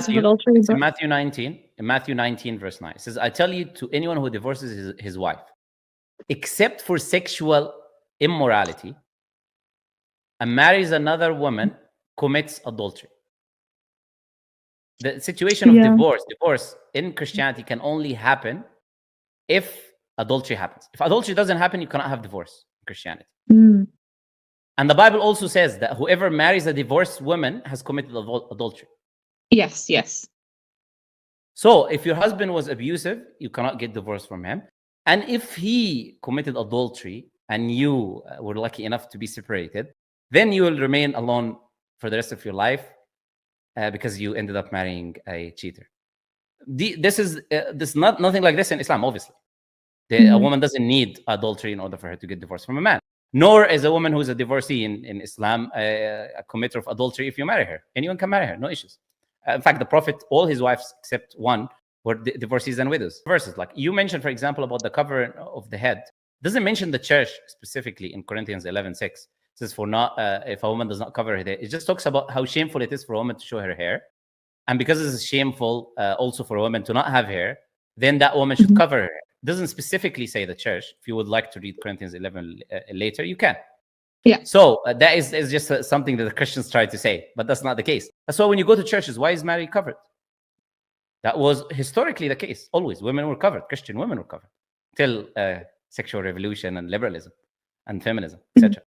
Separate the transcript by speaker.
Speaker 1: adultery,
Speaker 2: it's
Speaker 1: but
Speaker 2: in Matthew 19, verse 9. It says, I tell you, to anyone who divorces his wife, except for sexual immorality, and marries another woman, commits adultery. The situation of
Speaker 1: Yeah.
Speaker 2: divorce in Christianity can only happen if adultery happens. If adultery doesn't happen, you cannot have divorce in Christianity.
Speaker 1: Mm.
Speaker 2: And the Bible also says that whoever marries a divorced woman has committed adultery.
Speaker 1: Yes, yes.
Speaker 2: So if your husband was abusive, you cannot get divorced from him. And if he committed adultery and you were lucky enough to be separated, then you will remain alone for the rest of your life because you ended up marrying a cheater. This is nothing like this in Islam, obviously. A woman doesn't need adultery in order for her to get divorced from a man. Nor is a woman who is a divorcee in Islam a committer of adultery if you marry her. Anyone can marry her, no issues. In fact, the Prophet, all his wives except one were divorcees and widows. Verses like you mentioned, for example, about the cover of the head. Doesn't mention the church specifically in Corinthians 11:6. It says, for not if a woman does not cover her head. It just talks about how shameful it is for a woman to show her hair. And because it is shameful also for a woman to not have hair, then that woman should cover her hair. It doesn't specifically say the church. If you would like to read Corinthians 11 later, you can.
Speaker 1: Yeah.
Speaker 2: So that is just something that the Christians try to say, but that's not the case. That's why when you go to churches, why is Mary covered? That was historically the case. Always, women were covered. Christian women were covered till sexual revolution and liberalism and feminism, etc.